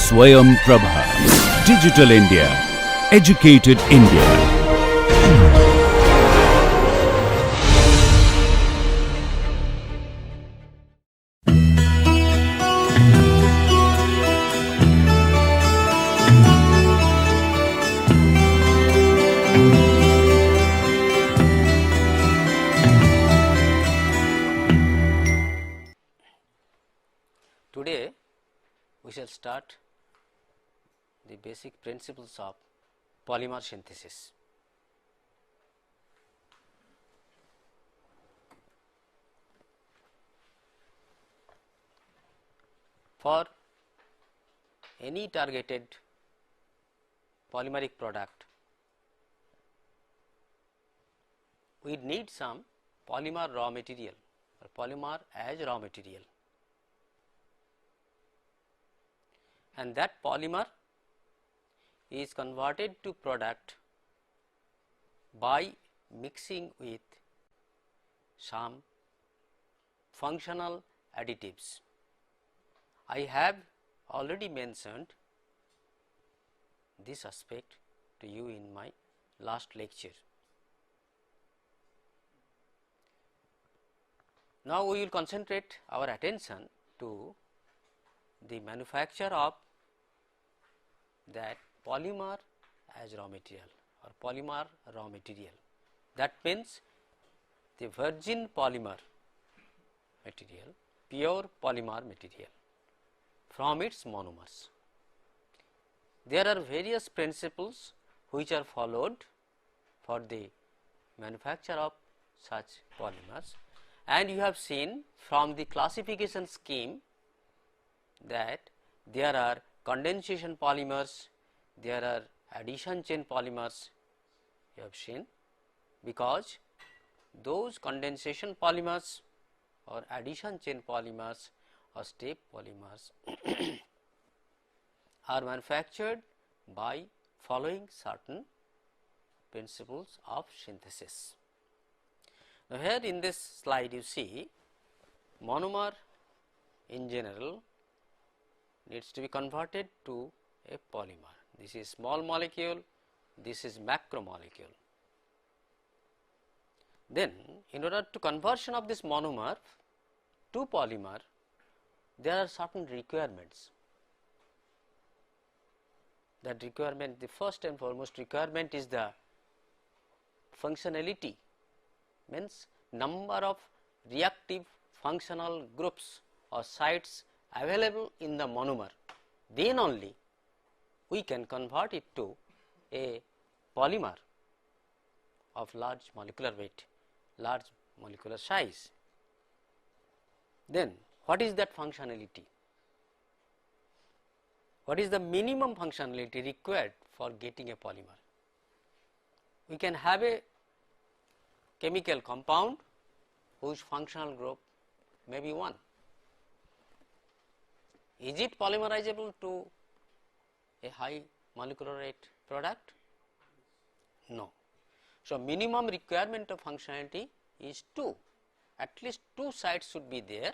Swayam Prabha. Digital India. Educated India. Today we shall start the basic principles of polymer synthesis. For any targeted polymeric product, we need some polymer raw material or polymer as raw material, and that polymer is converted to product by mixing with some functional additives. I have already mentioned this aspect to you in my last lecture. Now, we will concentrate our attention to the manufacture of that polymer as raw material or polymer raw material. That means the virgin polymer material, pure polymer material from its monomers. There are various principles which are followed for the manufacture of such polymers, and you have seen from the classification scheme that there are condensation polymers, there are addition chain polymers. You have seen, because those condensation polymers or addition chain polymers or step polymers are manufactured by following certain principles of synthesis. Now, here in this slide you see monomer in general needs to be converted to a polymer. This is small molecule, this is macromolecule. Then, in order to conversion of this monomer to polymer, there are certain requirements. That requirement, the first and foremost requirement is the functionality, means number of reactive functional groups or sites available in the monomer. Then only we can convert it to a polymer of large molecular weight, large molecular size. Then what is that functionality? What is the minimum functionality required for getting a polymer? We can have a chemical compound whose functional group may be 1. Is it polymerizable to a high molecular weight product? No. So, minimum requirement of functionality is 2, at least 2 sites should be there.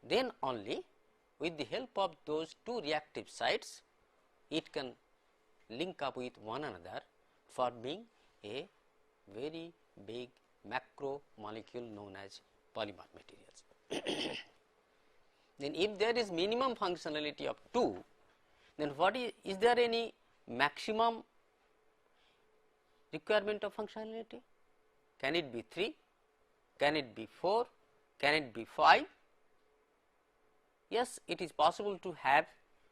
Then only with the help of those 2 reactive sites, it can link up with one another, forming a very big macro molecule known as polymer materials. Then if there is minimum functionality of 2, then what is there any maximum requirement of functionality? Can it be 3? Can it be 4? Can it be 5? Yes, it is possible to have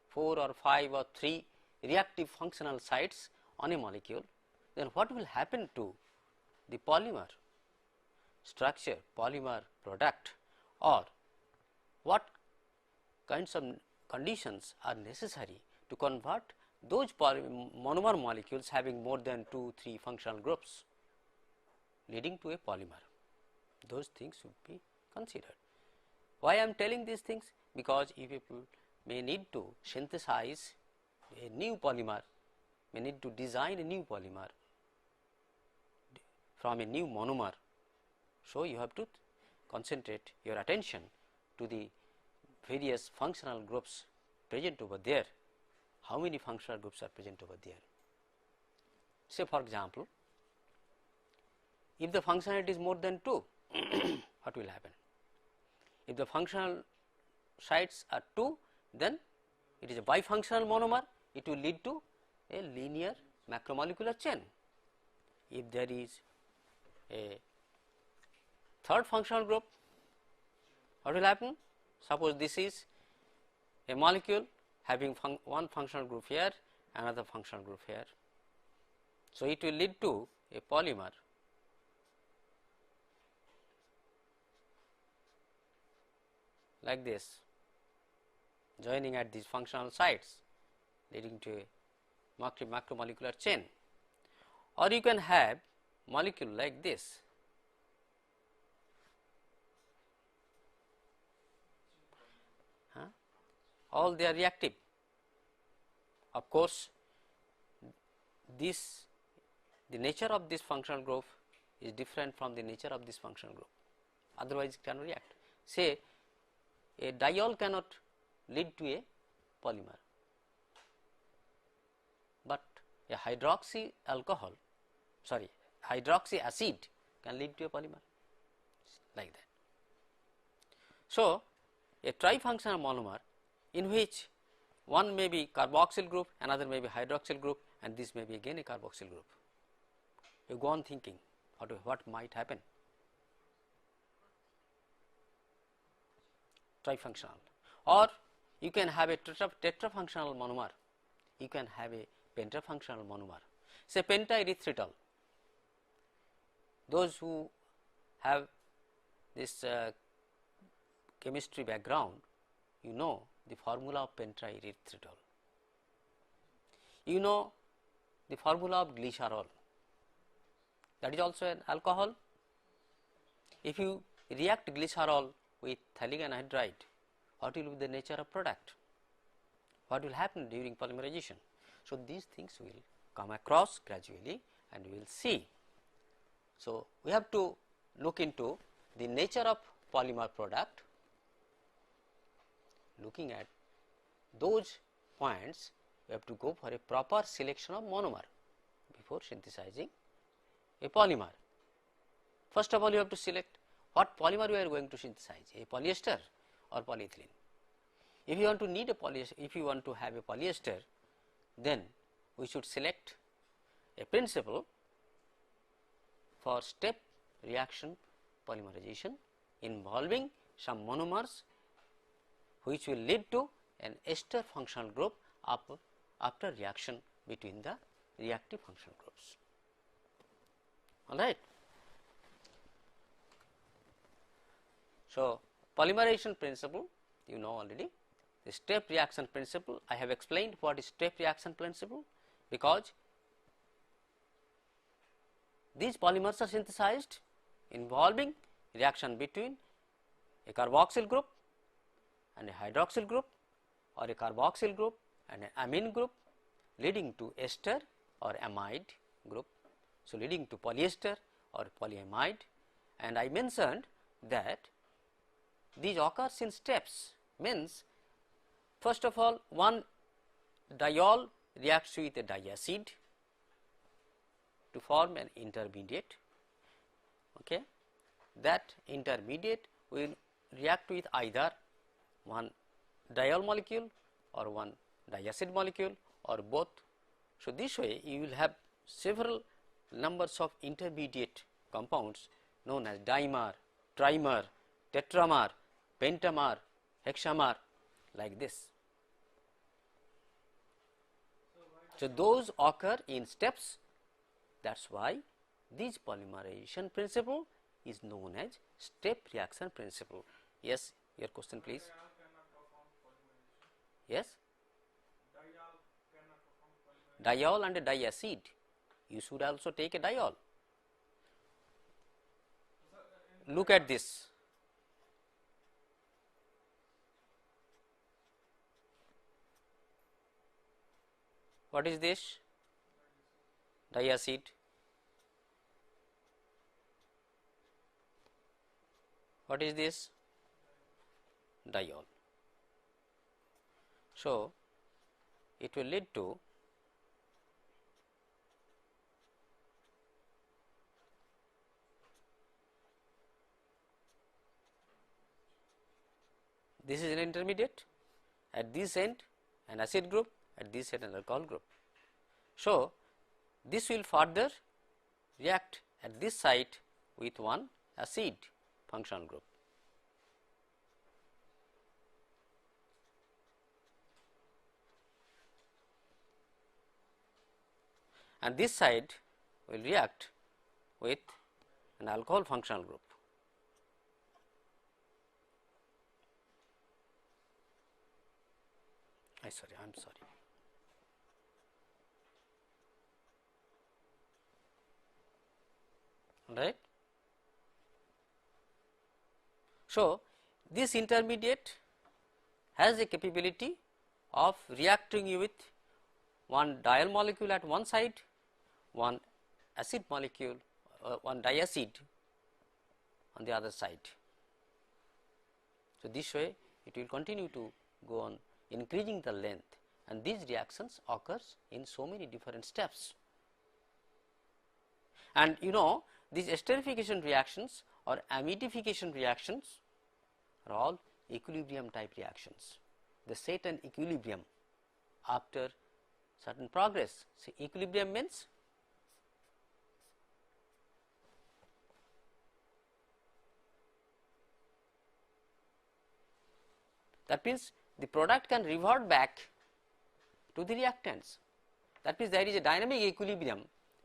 4 or 5 or 3 reactive functional sites on a molecule. Then what will happen to the polymer structure, polymer product, or what kinds of conditions are necessary to convert those monomer molecules having more than 2-3 functional groups leading to a polymer. Those things should be considered. Why I am telling these things? Because if people may need to synthesize a new polymer, may need to design a new polymer from a new monomer. So, you have to concentrate your attention to the various functional groups present over there, how many functional groups are present over there. Say for example, if the functionality is more than 2, what will happen? If the functional sites are 2, then it is a bifunctional monomer, it will lead to a linear macromolecular chain. If there is a third functional group, what will happen? Suppose this is a molecule having one functional group here, another functional group here. So, it will lead to a polymer like this, joining at these functional sites, leading to a macromolecular chain. Or you can have molecule like this, all they are reactive. Of course, the nature of this functional group is different from the nature of this functional group, otherwise it cannot react. Say a diol cannot lead to a polymer, but a hydroxy acid can lead to a polymer like that. So, a trifunctional monomer in which one may be carboxyl group, another may be hydroxyl group, and this may be again a carboxyl group. You go on thinking what might happen. Trifunctional, or you can have a tetrafunctional monomer, you can have a pentafunctional monomer. Say pentaerythritol. Those who have this chemistry background, you know the formula of pentaerythritol. You know the formula of glycerol, that is also an alcohol. If you react glycerol with phthalic anhydride, what will be the nature of product? What will happen during polymerization? So, these things will come across gradually and we will see. So, we have to look into the nature of polymer product. Looking at those points, we have to go for a proper selection of monomer before synthesizing a polymer. First of all, you have to select what polymer we are going to synthesize, a polyester or polyethylene. If you want to need a polyester, if you want to have a polyester, then we should select a principle for step reaction polymerization involving some monomers which will lead to an ester functional group after reaction between the reactive functional groups. All right. So, polymerization principle you know already. The step reaction principle, I have explained what is step reaction principle, because these polymers are synthesized involving reaction between a carboxyl group and a hydroxyl group, or a carboxyl group and an amine group, leading to ester or amide group. So, leading to polyester or polyamide, and I mentioned that these occurs in steps, means first of all one diol reacts with a diacid to form an intermediate. Okay. That intermediate will react with either one diol molecule or one diacid molecule or both. So, this way you will have several numbers of intermediate compounds known as dimer, trimer, tetramer, pentamer, hexamer, like this. So, those occur in steps. That is why this polymerization principle is known as step reaction principle. Yes, your question please. Yes, diol and a diacid, you should also take a diol. Look at this. What is this? Diacid. What is this? Diol. So, it will lead to this is an intermediate, at this end an acid group, at this end an alcohol group. So, this will further react at this site with one acid functional group. And this side will react with an alcohol functional group. I am sorry. Right. So, this intermediate has a capability of reacting with one diol molecule at one side, one acid molecule, one diacid on the other side. So, this way it will continue to go on increasing the length, and these reactions occurs in so many different steps. And you know, these esterification reactions or amidification reactions are all equilibrium type reactions. They set an equilibrium after certain progress. So, equilibrium means that means the product can revert back to the reactants. That means there is a dynamic equilibrium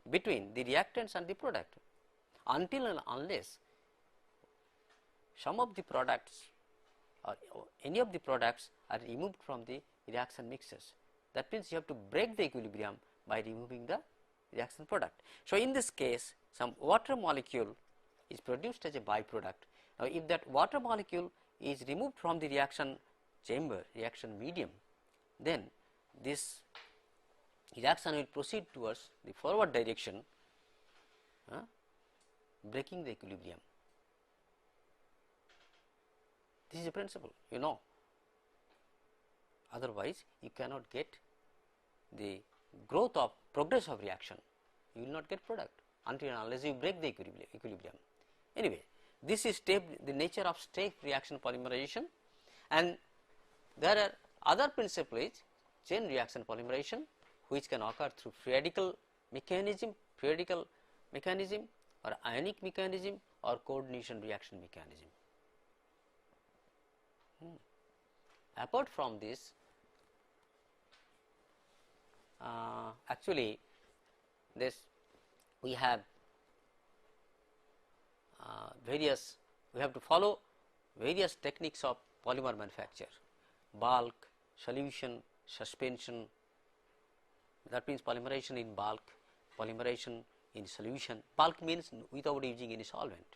between the reactants and the product, until and unless some of the products or any of the products are removed from the reaction mixes. That means you have to break the equilibrium by removing the reaction product. So, in this case some water molecule is produced as a byproduct. Now, if that water molecule is removed from the reaction chamber, reaction medium, then this reaction will proceed towards the forward direction, breaking the equilibrium. This is a principle, you know, otherwise you cannot get the growth of progress of reaction, you will not get product until and unless you break the equilibrium. Anyway, this is the nature of step reaction polymerization, and there are other principles, chain reaction polymerization, which can occur through periodical mechanism or ionic mechanism or coordination reaction mechanism. Apart from this, actually this we have we have to follow various techniques of polymer manufacture: bulk, solution, suspension. That means polymerization in bulk, polymerization in solution. Bulk means without using any solvent.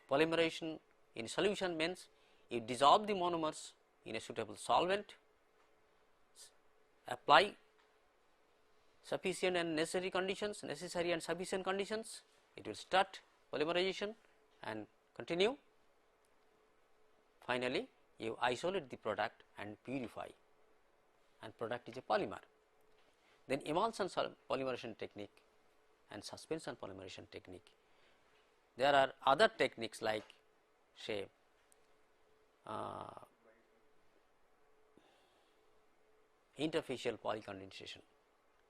Polymerization in solution means you dissolve the monomers in a suitable solvent, apply sufficient and necessary conditions, necessary and sufficient conditions, it will start polymerization and continue. Finally, you isolate the product and purify, and product is a polymer. Then emulsion polymerization technique and suspension polymerization technique. There are other techniques like say interfacial polycondensation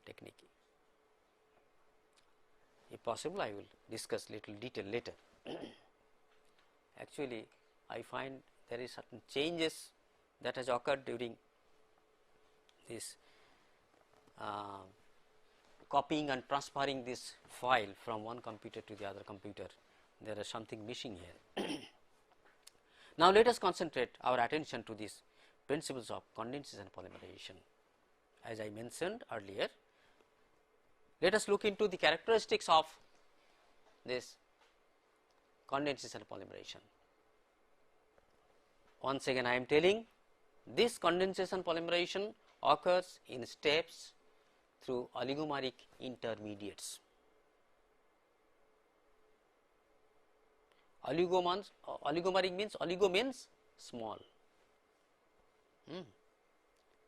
technique. If possible, I will discuss little detail later. Actually, I find there is certain changes that has occurred during this copying and transferring this file from one computer to the other computer. There is something missing here. Now, let us concentrate our attention to these principles of condensation polymerization. As I mentioned earlier, let us look into the characteristics of this condensation polymerization. Once again I am telling, this condensation polymerization occurs in steps through oligomeric intermediates. Oligomeric means, oligo means small,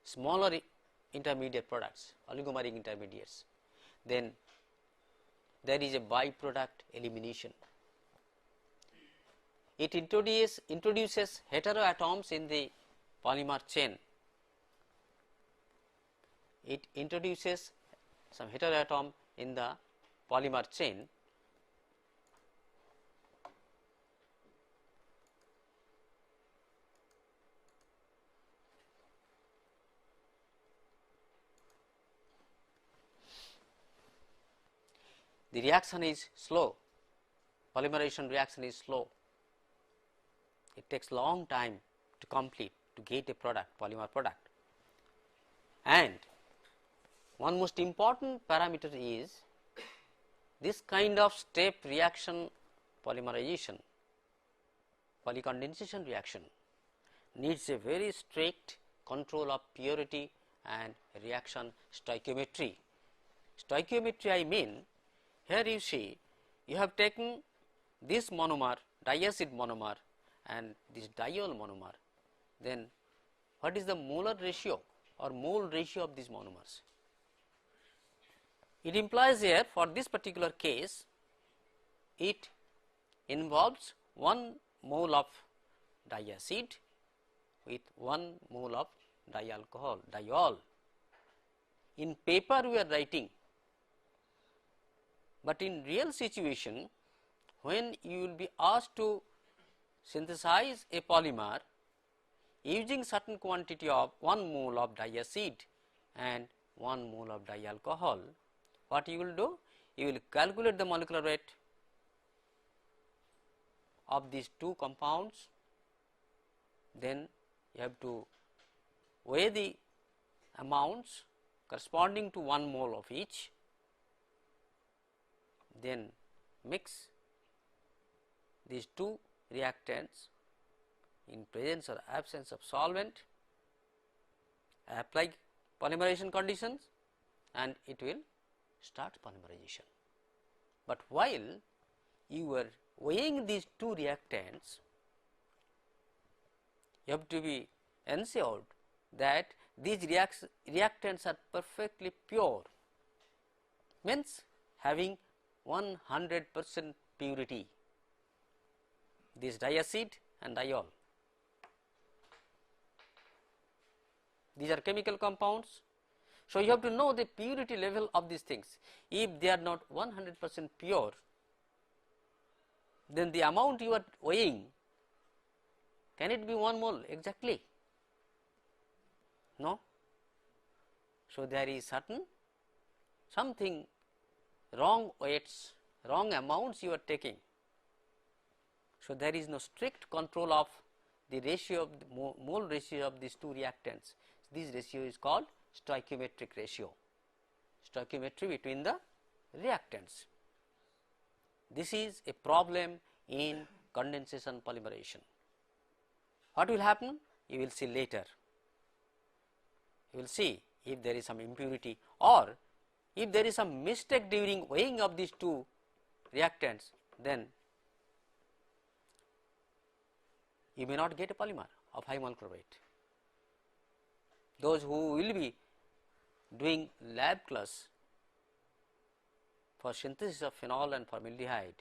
smaller intermediate products, oligomeric intermediates, then there is a byproduct elimination. It introduces heteroatoms in the polymer chain. It introduces some heteroatom in the polymer chain. The reaction is slow, polymerization reaction is slow. It takes long time to complete, to get a product, polymer product. And one most important parameter is this kind of step reaction polymerization, polycondensation reaction needs a very strict control of purity and reaction stoichiometry. Stoichiometry, I mean, here you see you have taken this monomer, diacid monomer, and this diol monomer, then what is the molar ratio or mole ratio of these monomers? It implies here for this particular case it involves 1 mole of diacid with 1 mole of dialcohol, diol. In paper we are writing, but in real situation when you will be asked to synthesize a polymer using certain quantity of 1 mole of diacid and 1 mole of dialcohol, what you will do? You will calculate the molecular weight of these two compounds, then you have to weigh the amounts corresponding to 1 mole of each, then mix these two reactants in presence or absence of solvent, apply polymerization conditions, and it will start polymerization. But while you were weighing these two reactants, you have to be ensured that these reactants are perfectly pure, means having 100% purity, this diacid and diol. These are chemical compounds. So, you have to know the purity level of these things. If they are not 100% pure, then the amount you are weighing, can it be 1 mole exactly? No. So, there is something wrong weights, wrong amounts you are taking. So, there is no strict control of the ratio of the mole ratio of these two reactants. This ratio is called stoichiometric ratio, stoichiometry between the reactants. This is a problem in condensation polymerization. What will happen? You will see later. You will see if there is some impurity or if there is some mistake during weighing of these two reactants, then you may not get a polymer of high molecular weight. Those who will be doing lab class for synthesis of phenol and formaldehyde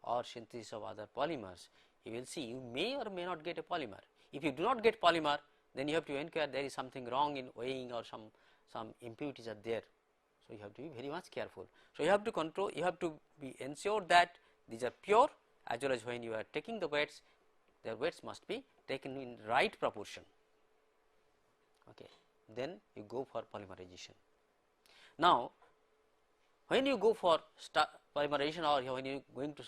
or synthesis of other polymers, you will see you may or may not get a polymer. If you do not get polymer, then you have to inquire there is something wrong in weighing or some impurities are there. So, you have to be very much careful. So, you have to control, you have to be ensured that these are pure, as well as when you are taking the weights, their weights must be taken in right proportion. Okay. Then you go for polymerization. Now, when you go for polymerization or when you going to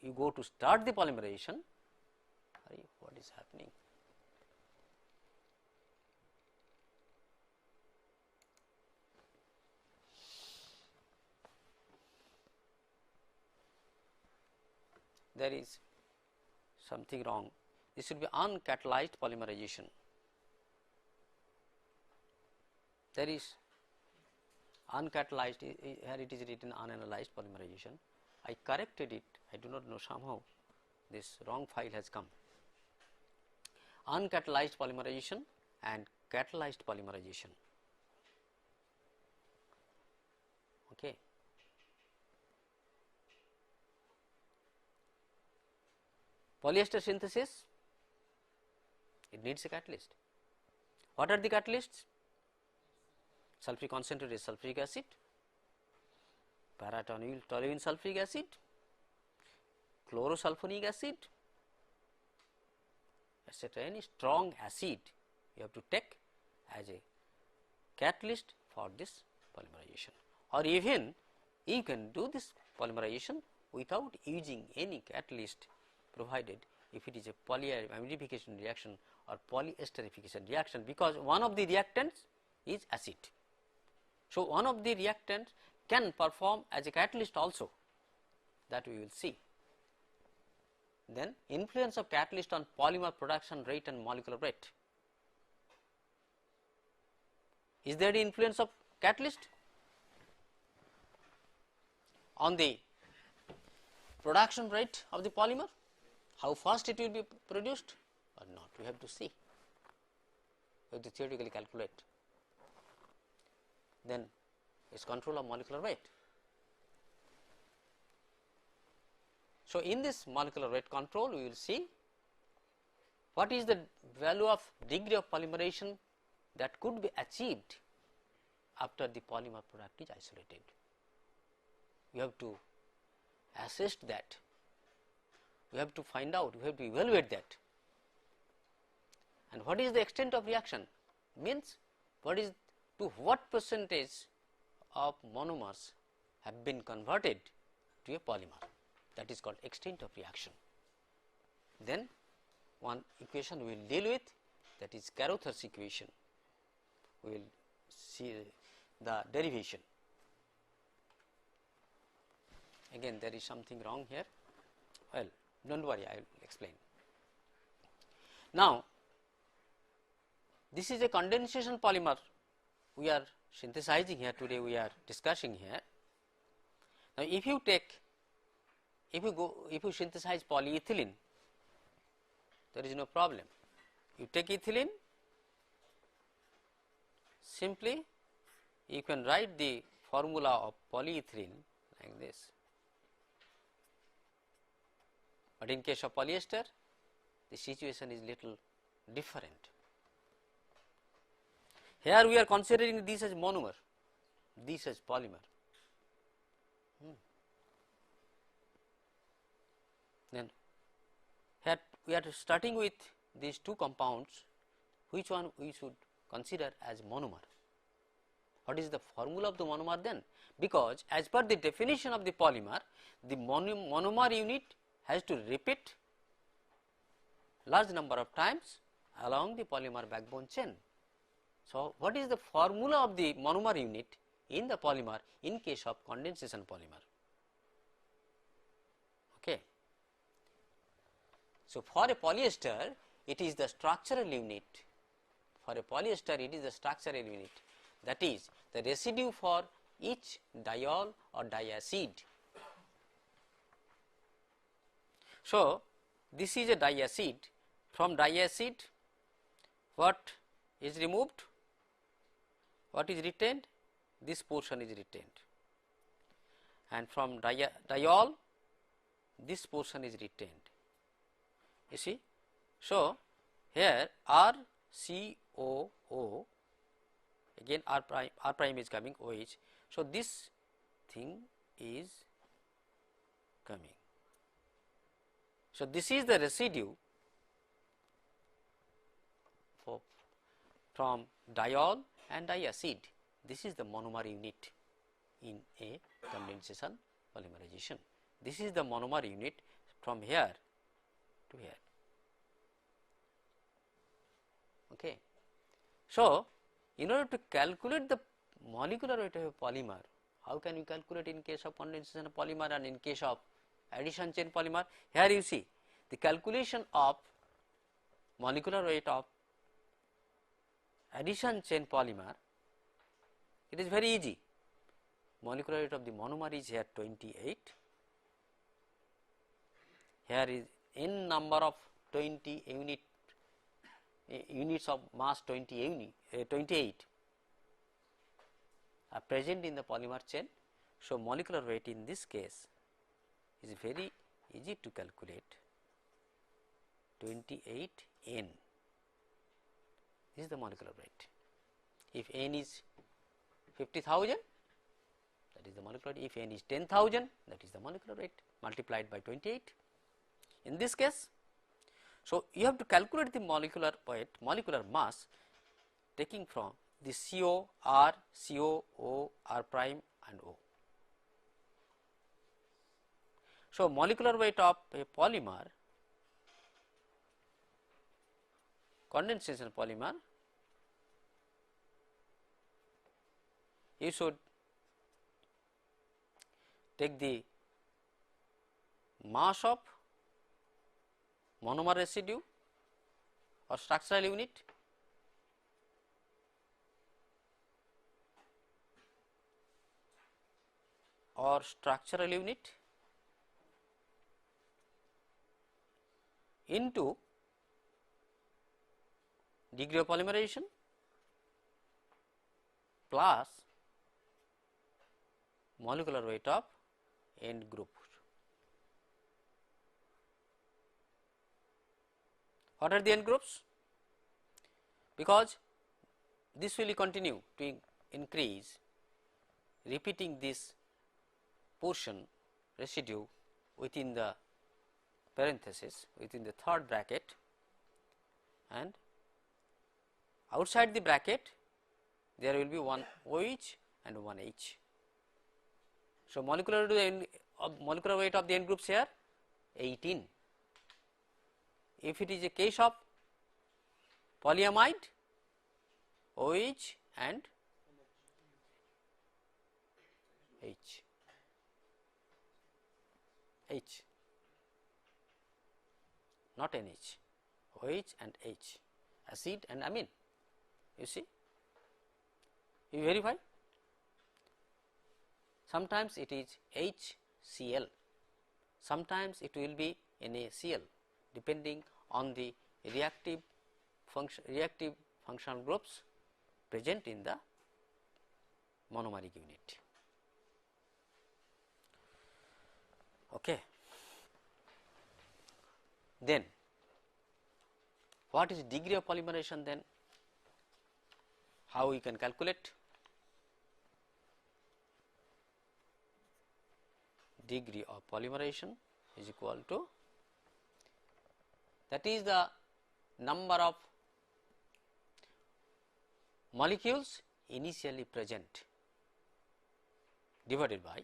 you go to start the polymerization, what is happening? There is something wrong. This should be uncatalyzed polymerization. There is uncatalyzed, here it is written unanalyzed polymerization. I corrected it, I do not know, somehow this wrong file has come. Uncatalyzed polymerization and catalyzed polymerization. Okay. Polyester synthesis, it needs a catalyst. What are the catalysts? Sulfuric concentrated sulfuric acid, para-toluene sulfuric acid, chlorosulfonic acid, etc. Any strong acid you have to take as a catalyst for this polymerization, or even you can do this polymerization without using any catalyst, provided if it is a polyamidification reaction or polyesterification reaction, because one of the reactants is acid. So, one of the reactants can perform as a catalyst also, that we will see. Then influence of catalyst on polymer production rate and molecular rate. Is there the influence of catalyst on the production rate of the polymer? How fast it will be produced or not? We have to see. We have to theoretically calculate. Then its control of molecular weight. So, in this molecular weight control, we will see what is the value of degree of polymerization that could be achieved after the polymer product is isolated. We have to assess that, we have to find out, we have to evaluate that. And what is the extent of reaction? Means what is, to what percentage of monomers have been converted to a polymer, that is called extent of reaction. Then one equation we will deal with, that is Carothers equation. We will see the derivation. Again there is something wrong here, well, do not worry, I will explain. Now, this is a condensation polymer we are synthesizing here today, we are discussing here. Now, if you take, if you synthesize polyethylene, there is no problem. You take ethylene, simply you can write the formula of polyethylene like this. But in case of polyester, the situation is little different. Here we are considering this as monomer, this as polymer. Then here we are starting with these two compounds, which one we should consider as monomer. What is the formula of the monomer then? Because as per the definition of the polymer, the monomer unit has to repeat large number of times along the polymer backbone chain. So, what is the formula of the monomer unit in the polymer in case of condensation polymer? Okay. So, for a polyester it is the structural unit, for a polyester it is the structural unit, that is the residue for each diol or diacid. So, this is a diacid, from diacid what is removed, what is retained, this portion is retained, and from diol this portion is retained, you see. So, here RCOO, again R prime is coming, OH. So, this thing is coming. So, this is the residue from diol and diacid. This is the monomer unit in a condensation polymerization. This is the monomer unit from here to here. Okay. So, in order to calculate the molecular weight of a polymer, how can you calculate in case of condensation polymer and in case of addition chain polymer? Here you see the calculation of molecular weight of addition chain polymer, it is very easy. Molecular weight of the monomer is here 28, here is n number of 20 unit units of mass 28 are present in the polymer chain. So, molecular weight in this case is very easy to calculate, 28 N. This is the molecular weight. If N is 50,000, that is the molecular weight. If N is 10,000, that is the molecular weight multiplied by 28. In this case, so you have to calculate the molecular weight, molecular mass, taking from the CO, R, CO, O, R prime and O. So, molecular weight of a polymer, condensation polymer, you should take the mass of monomer residue or structural unit into degree of polymerization plus molecular weight of end group. What are the end groups? Because this will continue to increase, repeating this portion residue within the parenthesis, within the third bracket, and outside the bracket there will be one OH and one H. So, molecular weight of the end groups here 18. If it is a case of polyamide, OH and H, not NH, OH and H, acid and amine. You see, you verify. Sometimes it is HCl, sometimes it will be NaCl, depending on the reactive functional groups present in the monomeric unit. Okay. Then what is degree of polymerization then? How we can calculate? Degree of polymerization is equal to, that is the number of molecules initially present divided by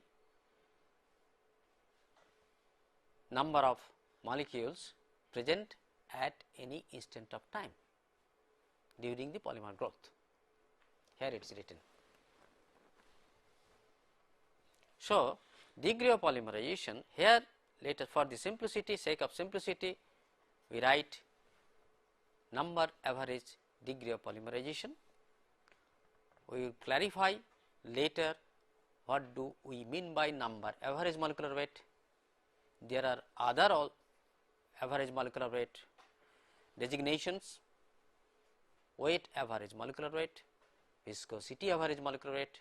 number of molecules present at any instant of time during the polymer growth. Here it is written. So, degree of polymerization here, later for the sake of simplicity, we write number average degree of polymerization. We will clarify later what do we mean by number average molecular weight. There are other average molecular weight designations: weight average molecular weight, viscosity average molecular weight.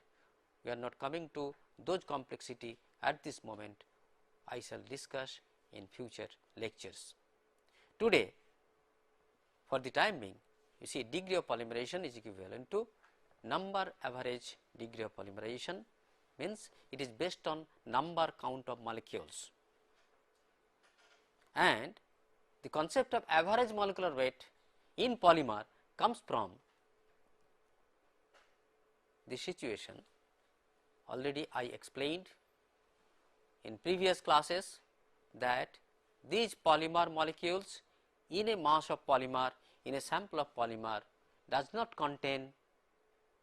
We are not coming to those complexity at this moment. I shall discuss in future lectures. Today, for the time being, you see, degree of polymerization is equivalent to number average degree of polymerization, means it is based on number count of molecules, and the concept of average molecular weight in polymer comes from the situation already I explained in previous classes, that these polymer molecules in a mass of polymer, in a sample of polymer, does not contain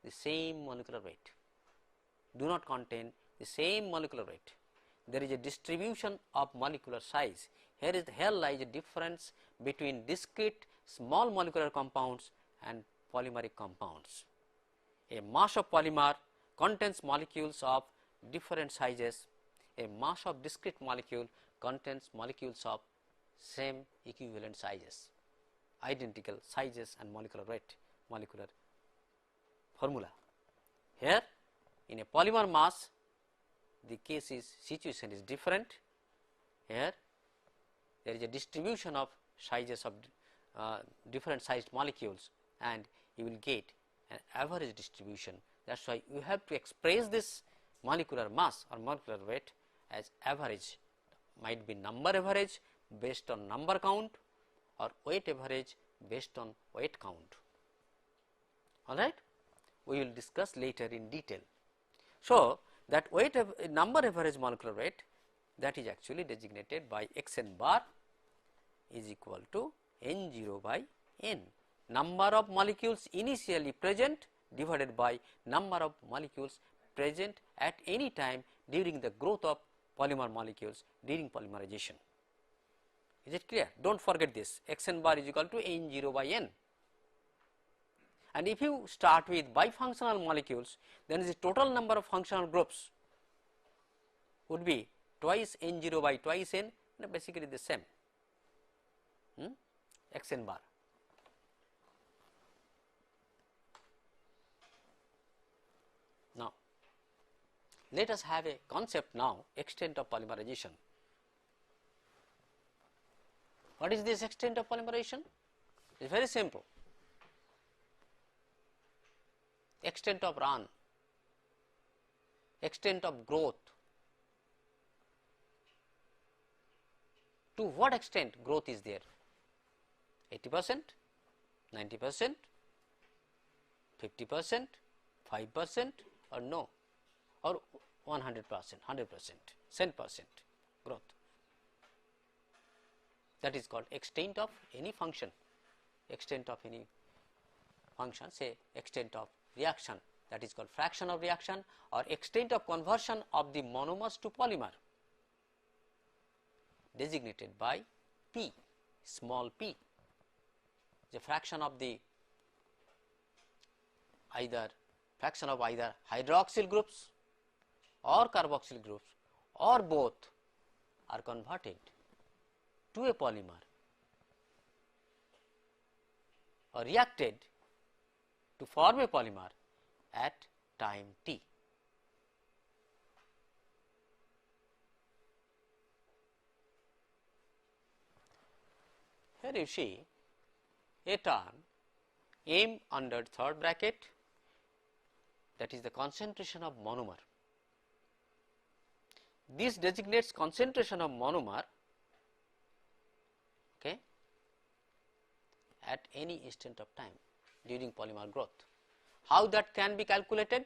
the same molecular weight, do not contain the same molecular weight. There is a distribution of molecular size. Here lies a difference between discrete small molecular compounds and polymeric compounds. A mass of polymer contains molecules of different sizes. A mass of discrete molecule contains molecules of same equivalent sizes. identical sizes and molecular weight, molecular formula. Here in a polymer mass the case is situation is different. Here there is a distribution of sizes of different sized molecules and you will get an average distribution. That is why you have to express this molecular mass or molecular weight as average, might be number average based on number count or weight average based on weight count. Alright, we will discuss later in detail. So, that weight number average molecular weight, that is actually designated by Xn bar is equal to N0 by N, number of molecules initially present divided by number of molecules present at any time during the growth of polymer molecules during polymerization. Is it clear? Do not forget this, Xn bar is equal to N0 by N. And if you start with bifunctional molecules, then the total number of functional groups would be twice N0 by twice N, basically the same, Xn bar. Now, let us have a concept now, extent of polymerization. What is this extent of polymerization? It is very simple. Extent of run, extent of growth. To what extent growth is there? 80%, 90%, 50%, 5% or no, or 100%, 100%, 10% growth. That is called extent of any function, extent of any function, say extent of reaction, that is called fraction of reaction, or extent of conversion of the monomers to polymer, designated by P, small p, the fraction of the either hydroxyl groups or carboxyl groups or both are converted to a polymer or reacted to form a polymer at time t. Here you see a term M under third bracket, that is the concentration of monomer. This designates concentration of monomer, okay, at any instant of time during polymer growth. How that can be calculated?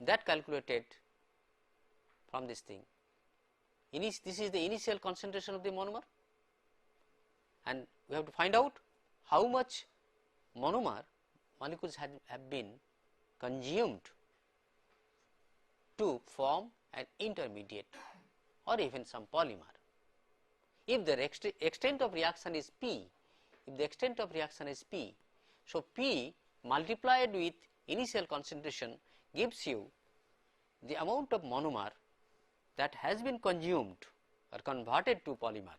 That calculated from this thing. This is the initial concentration of the monomer, and we have to find out how much monomer molecules have been consumed to form an intermediate or even some polymer. If the extent of reaction is P, so P multiplied with initial concentration gives you the amount of monomer that has been consumed or converted to polymer.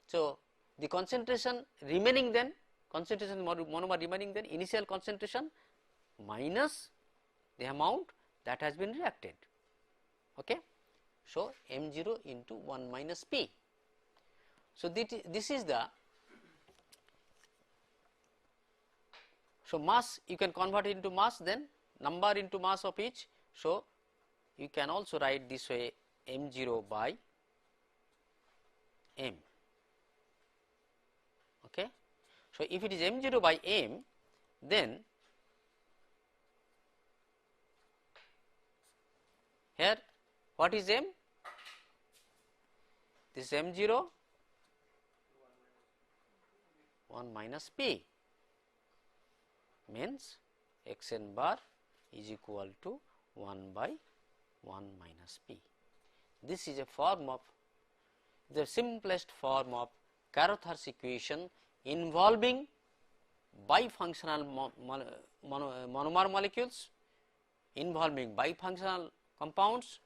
So, the concentration remaining then, monomer remaining then, initial concentration minus the amount that has been reacted. Okay. So, M0 into 1 minus P. So, this is the, so mass you can convert it into mass, then number into mass of each. So, you can also write this way, M0 by M. Okay. So, if it is M0 by M, then here what is M? This is M0, 1 minus P, means Xn bar is equal to 1 by 1 minus P. This is a form of, the simplest form of Carothers equation involving bifunctional monomer molecules, involving bifunctional compounds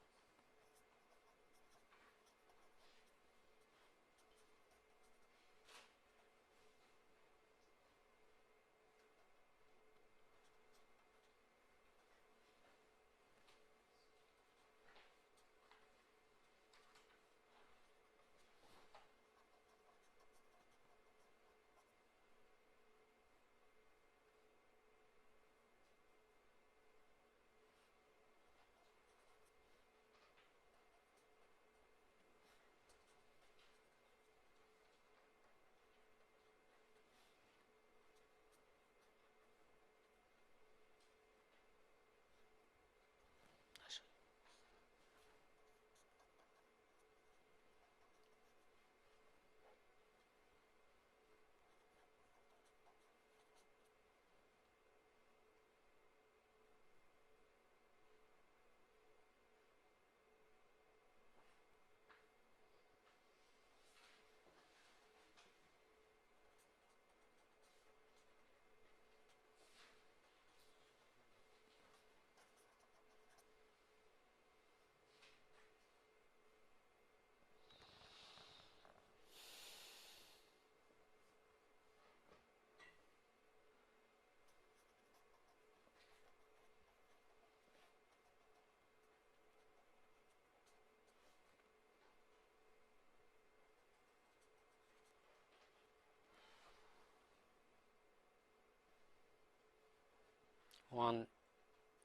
1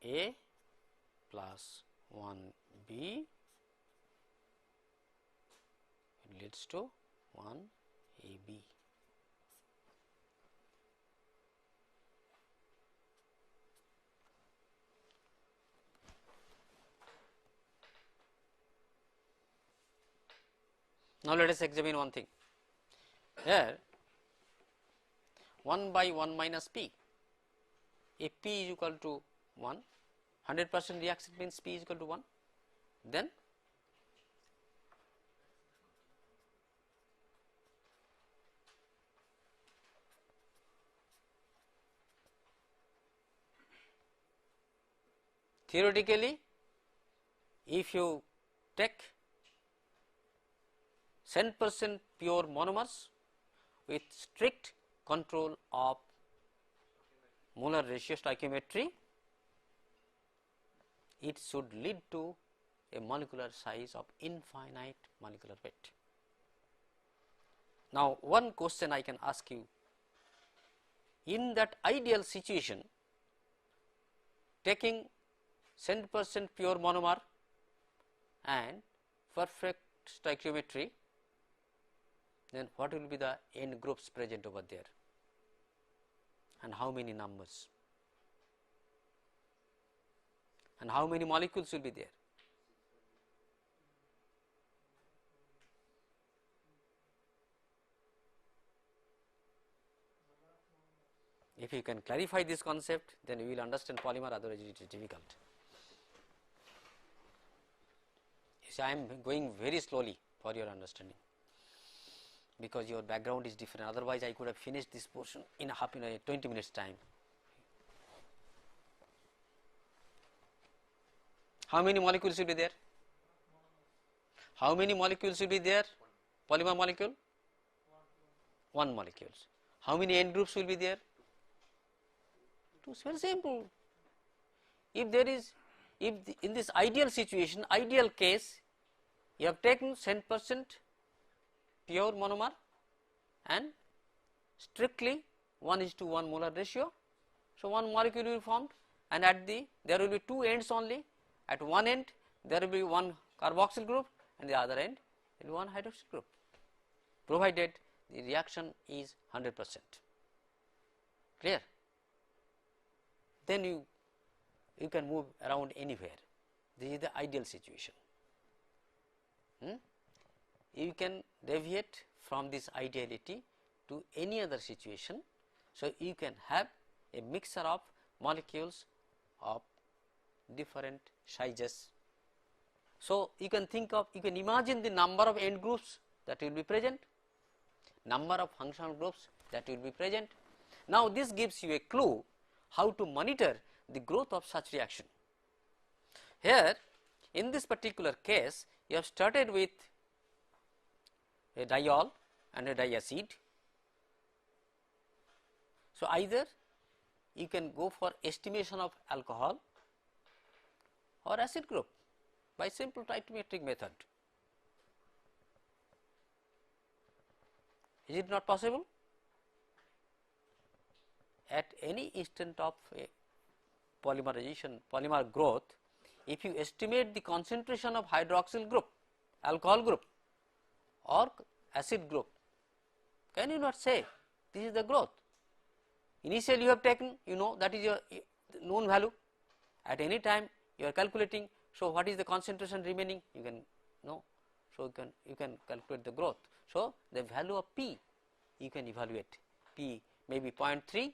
A plus 1 B, it leads to 1 A B. Now, let us examine one thing. Here 1 by 1 minus P, if P is equal to 1, 100% reaction means P is equal to 1, then theoretically if you take 10% pure monomers with strict control of molar ratio stoichiometry, it should lead to a molecular size of infinite molecular weight. Now, one question I can ask you, in that ideal situation, taking 10% pure monomer and perfect stoichiometry, then what will be the end groups present over there and how many numbers and how many molecules will be there? If you can clarify this concept, then you will understand polymer, otherwise it is difficult. So, I am going very slowly for your understanding, because your background is different, otherwise I could have finished this portion in half in a 20 minutes time. How many molecules will be there? How many molecules will be there? Polymer molecule? 1 molecules. How many end groups will be there? 2. It's very simple. If there is, in this ideal situation, ideal case, you have taken 10% pure monomer and strictly 1:1 molar ratio. So, 1 molecule will be formed, and at there will be 2 ends only. At one end there will be 1 carboxyl group and the other end will be 1 hydroxyl group, provided the reaction is 100%. Clear? Then you can move around anywhere. This is the ideal situation. You can deviate from this ideality to any other situation. So, you can have a mixture of molecules of different sizes. So, you can think of, you can imagine the number of end groups that will be present, number of functional groups that will be present. Now, this gives you a clue how to monitor the growth of such reaction. Here in this particular case, you have started with a diol and a diacid. So, either you can go for estimation of alcohol or acid group by simple stoichiometric method. Is it not possible? At any instant of a polymerization, polymer growth, if you estimate the concentration of hydroxyl group, alcohol group or acid group, can you not say this is the growth? Initially you have taken, you know, that is your known value. At any time you are calculating, so what is the concentration remaining, you can know. So, you can calculate the growth. So, the value of P you can evaluate, P may be 0.3,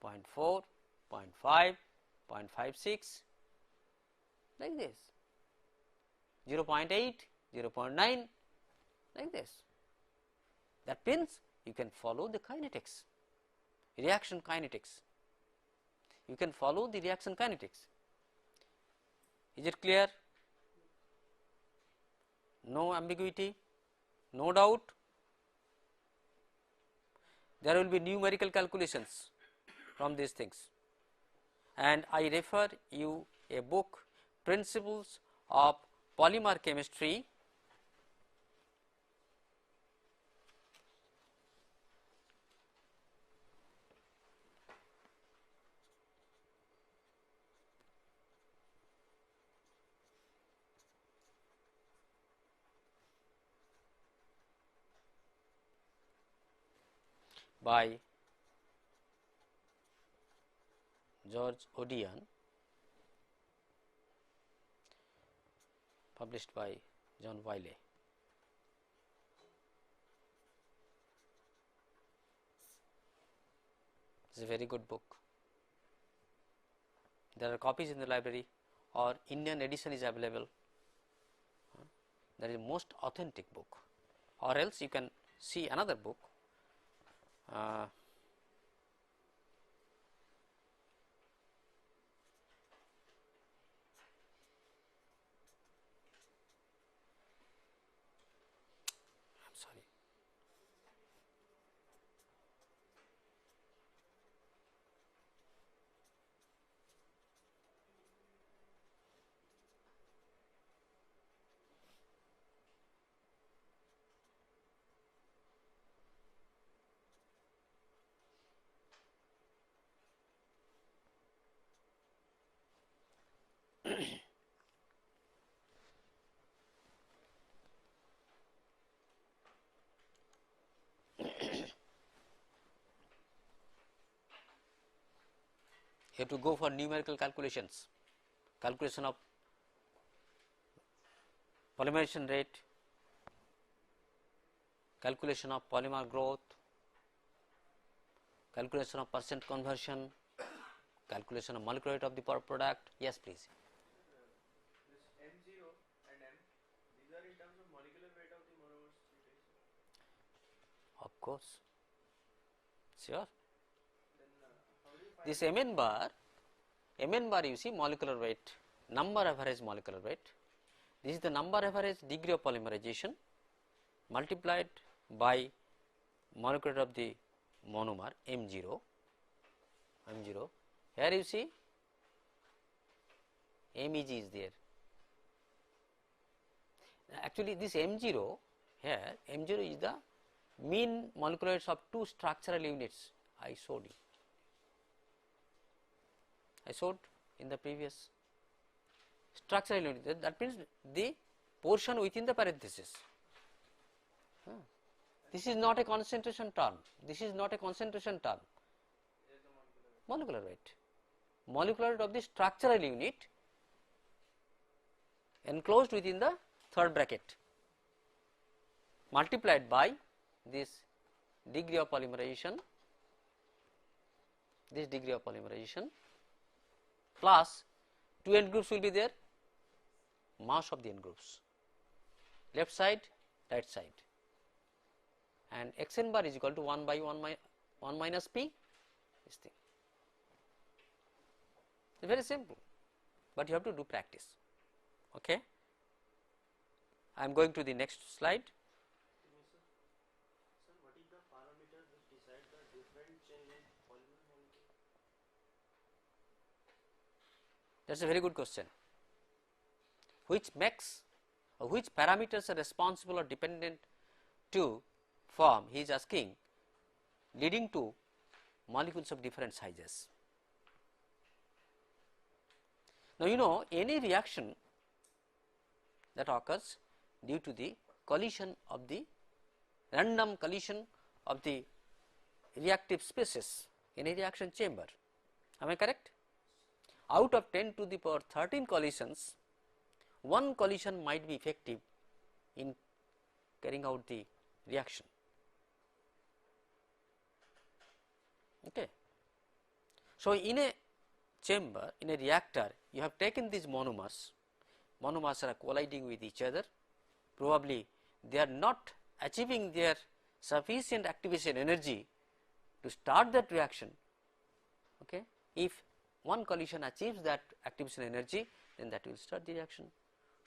0.4, 0.5, 0.56 like this, 0.8, 0.9 like this. That means you can follow the kinetics, reaction kinetics, you can follow the reaction kinetics. Is it clear? No ambiguity, no doubt. There will be numerical calculations from these things, and I refer you a book, Principles of Polymer Chemistry, by George Odion, published by John Wiley. It is a very good book. There are copies in the library, or Indian edition is available. That is most authentic book, or else you can see another book. Sorry. You have to go for numerical calculations, calculation of polymerization rate, calculation of polymer growth, calculation of percent conversion, calculation of molecular weight of the product. Yes, please. This M0 and M, these are in terms of molecular weight of the monomers. Of course, sure. Then how do you find This Mn bar you see molecular weight, number average molecular weight. This is the number average degree of polymerization multiplied by molecular weight of the monomer M0. Here you see MEG is there. Actually this M0 here, M0 is the mean molecular weights of two structural units. I showed in the previous structural unit. That means the portion within the parenthesis. This is not a concentration term. Molecular weight of the structural unit enclosed within the third bracket multiplied by this degree of polymerization, plus two end groups will be there, mass of the end groups, left side, right side, and xn bar is equal to 1 by 1 minus p, this thing. It is very simple, but you have to do practice. Okay. I am going to the next slide. Sir, what is the parameter which decide the different chain length polymer molecule? That is a very good question. Which parameters are responsible or dependent to form, he is asking, leading to molecules of different sizes. Now you know, any reaction that occurs due to the collision of the random collision of the reactive species in a reaction chamber, am I correct? Out of 10 to the power 13 collisions, one collision might be effective in carrying out the reaction. Okay. So in a chamber, in a reactor, you have taken these monomers are colliding with each other, probably they are not achieving their sufficient activation energy to start that reaction. Okay. If one collision achieves that activation energy, then that will start the reaction.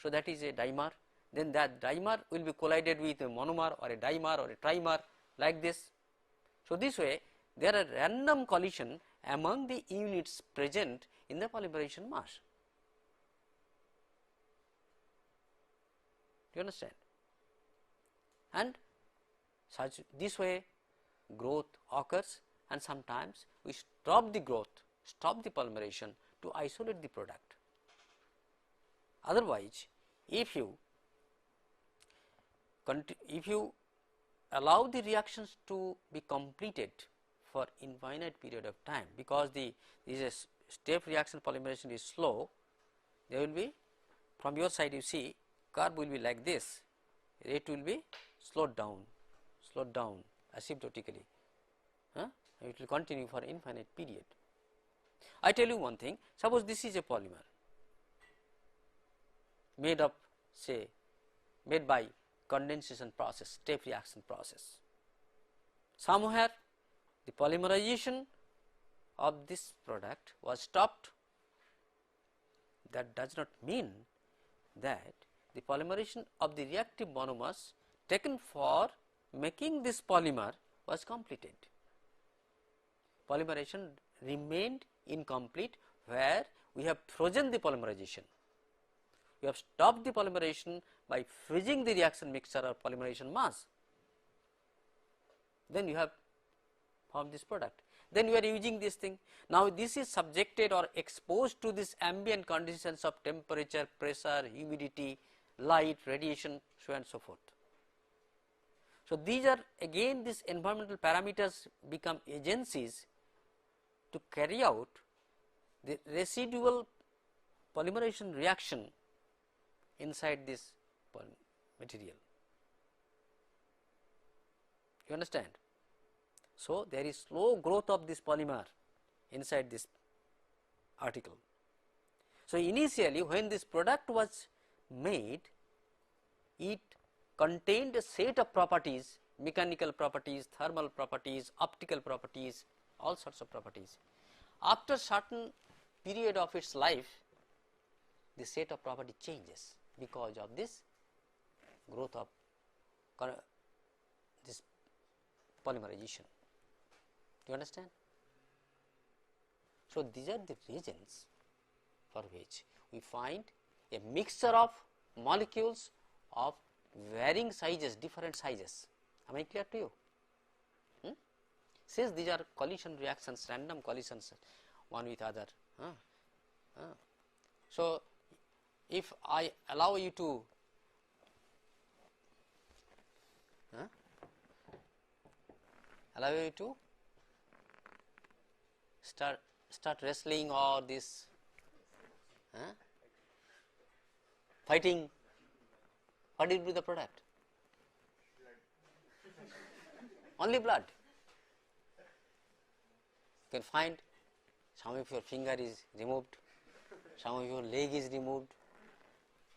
So that is a dimer, then that dimer will be collided with a monomer or a dimer or a trimer like this. So this way there are random collision among the units present in the polymerization mass. Do you understand? And such this way growth occurs, and sometimes we stop the growth, stop the polymerization to isolate the product. Otherwise, if you allow the reactions to be completed for infinite period of time, because this is step reaction polymerization is slow, there will be, from your side you see curve will be like this, rate will be slowed down asymptotically, it will continue for infinite period. I tell you one thing, suppose this is a polymer made up, say, made by condensation process, step reaction process. Somewhere the polymerization of this product was stopped. That does not mean that the polymerization of the reactive monomers taken for making this polymer was completed. Polymerization remained incomplete where we have frozen the polymerization. We have stopped the polymerization by freezing the reaction mixture or polymerization mass. Then you have formed this product. Then you are using this thing. Now this is subjected or exposed to this ambient conditions of temperature, pressure, humidity, light, radiation, so on and so forth. So these are again, these environmental parameters become agencies to carry out the residual polymerization reaction inside this material. You understand? So there is slow growth of this polymer inside this article. So initially when this product was made, it contained a set of properties, mechanical properties, thermal properties, optical properties, all sorts of properties. After certain period of its life, the set of property changes because of this growth of this polymerization. Do you understand? So these are the reasons for which we find a mixture of molecules of varying sizes, different sizes. Am I clear to you? Since these are collision reactions, random collisions one with other. So if I allow you to start wrestling or this fighting, what will be the product? Only blood. You can find some of your finger is removed, some of your leg is removed,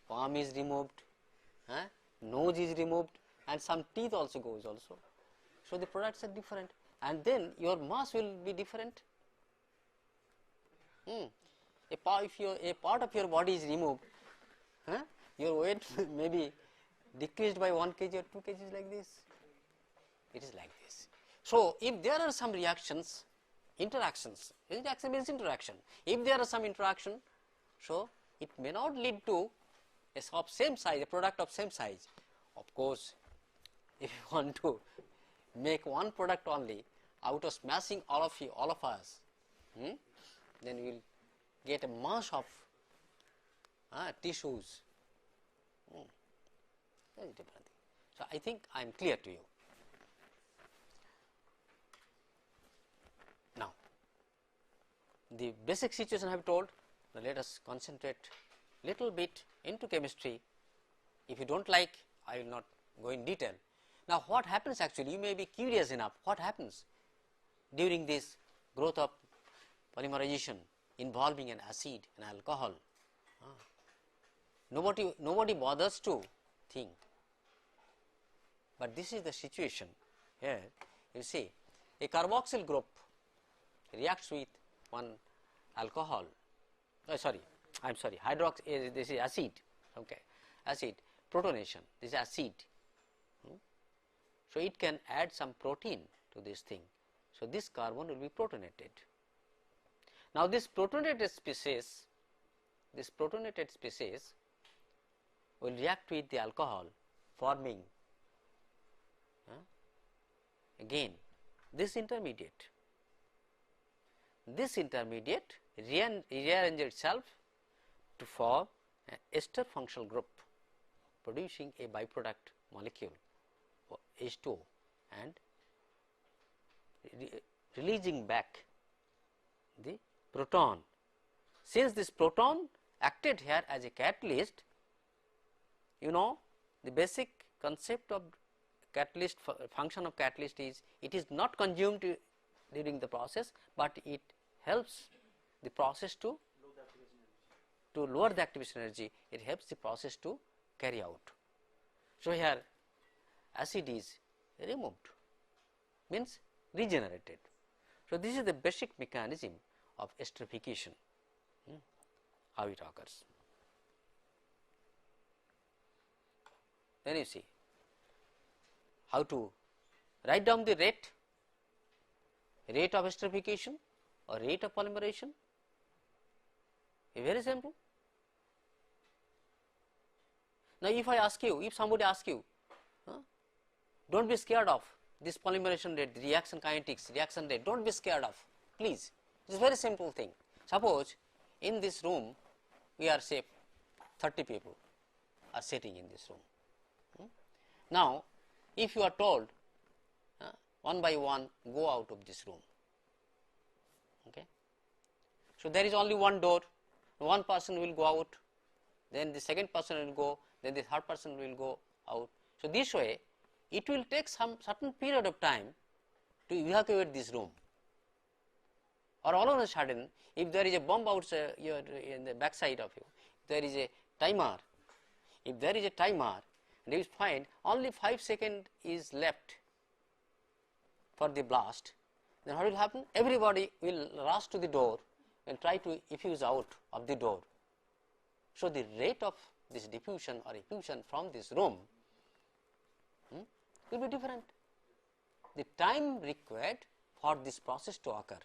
palm is removed, nose is removed, and some teeth also goes also. So the products are different, and then your mass will be different. If a part of your body is removed, your weight may be decreased by 1 kg or 2 kg like this. It is like this. So if there are some reactions, interactions, reaction means interaction. If there are some interaction, so it may not lead to of same size, a product of same size. Of course, if you want to make one product only out of smashing all of us, then we will get a mass of tissues. That is different thing. So I think I am clear to you. Now, the basic situation I have told. Now let us concentrate little bit into chemistry. If you don't like, I will not go in detail. Now what happens actually, you may be curious enough, what happens during this growth of polymerization involving an acid and alcohol? Nobody bothers to think, but this is the situation. Here you see a carboxyl group reacts with one alcohol, this is acid, okay, acid, protonation, this is acid. So it can add some protein to this thing. So this carbon will be protonated. Now this protonated species will react with the alcohol, forming again this intermediate. This intermediate rearranges itself to form an ester functional group, producing a byproduct molecule H2O, and releasing back the proton. Since this proton acted here as a catalyst, you know the basic concept of catalyst, function of catalyst is it is not consumed during the process, but it helps the process to lower the activation energy, it helps the process to carry out. So, here acid is removed, means regenerated. So, this is the basic mechanism of esterification, how it occurs. Then you see how to write down the rate of esterification or rate of polymerization. Very simple. Now, if I ask you, if somebody asks you, do not be scared of this polymerization rate, the reaction kinetics, reaction rate, do not be scared of, please. It is a very simple thing. Suppose in this room we are say 30 people are sitting in this room. Now, if you are told one by one go out of this room, okay. So, there is only one door, one person will go out, then the second person will go, then the third person will go out. So, this way it will take some certain period of time to evacuate this room, or all of a sudden if there is a bomb outside in the back side of you, there is a timer, if there is a timer and you find only 5 seconds is left for the blast, then what will happen? Everybody will rush to the door and try to effuse out of the door. So, the rate of this diffusion or effusion from this room will be different. The time required for this process to occur,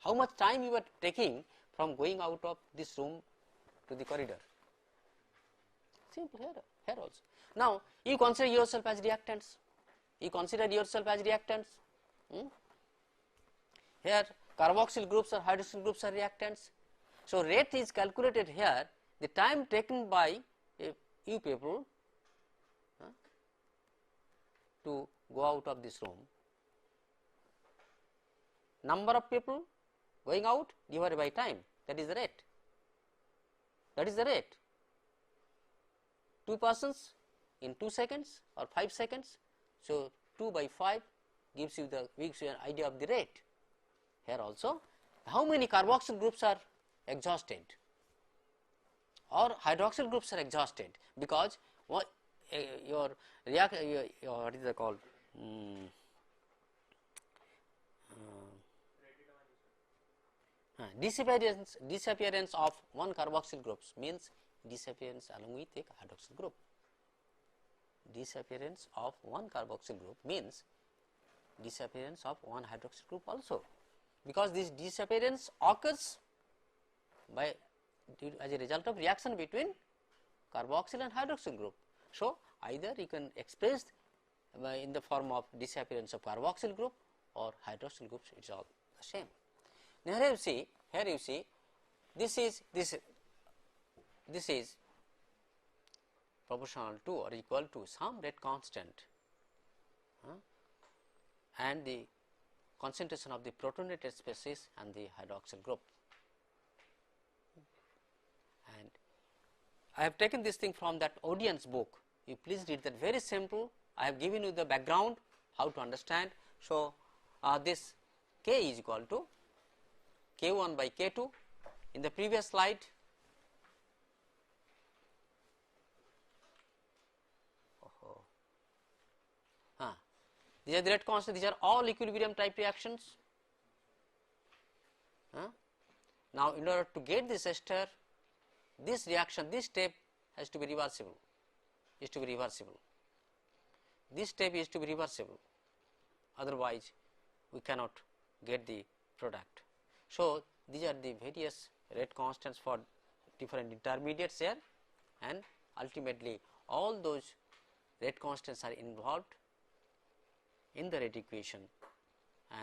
how much time you are taking from going out of this room to the corridor. Simple here also. Now, you consider yourself as reactants. You consider yourself as reactants. Here carboxyl groups or hydroxyl groups are reactants. So, rate is calculated here, the time taken by you people to go out of this room, number of people going out divided by time, that is the rate. That is the rate. 2 persons in 2 seconds or 5 seconds. So, 2 by 5 gives you an idea of the rate. Here also, how many carboxyl groups are exhausted or hydroxyl groups are exhausted, because what your what is it called? Disappearance of one carboxyl groups means disappearance along with a hydroxyl group. Disappearance of one carboxyl group means disappearance of one hydroxyl group also, because this disappearance occurs by as a result of reaction between carboxyl and hydroxyl group. So, either you can express in the form of disappearance of carboxyl group or hydroxyl groups, it is all the same. Now, here you see this is proportional to or equal to some rate constant and the concentration of the protonated species and the hydroxyl group. And I have taken this thing from that audience book. You please read that, very simple. I have given you the background how to understand. So, this K is equal to K1 by K2. In the previous slide, these are the rate constant, these are all equilibrium type reactions. Now, in order to get this ester, this reaction, this step has to be reversible, This step is to be reversible, otherwise we cannot get the product. So, these are the various rate constants for different intermediates here, and ultimately all those rate constants are involved in the rate equation,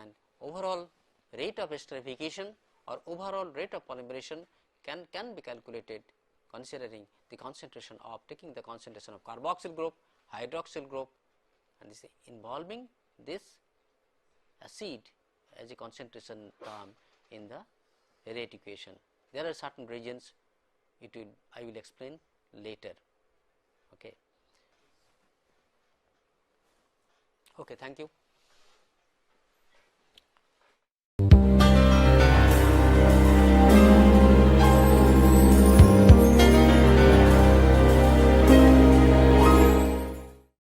and overall rate of esterification or overall rate of polymerization can be calculated considering the concentration of taking the concentration of carboxyl group, hydroxyl group, and this involving this acid as a concentration term in the rate equation. There are certain regions, I will explain later. Okay. Okay, thank you.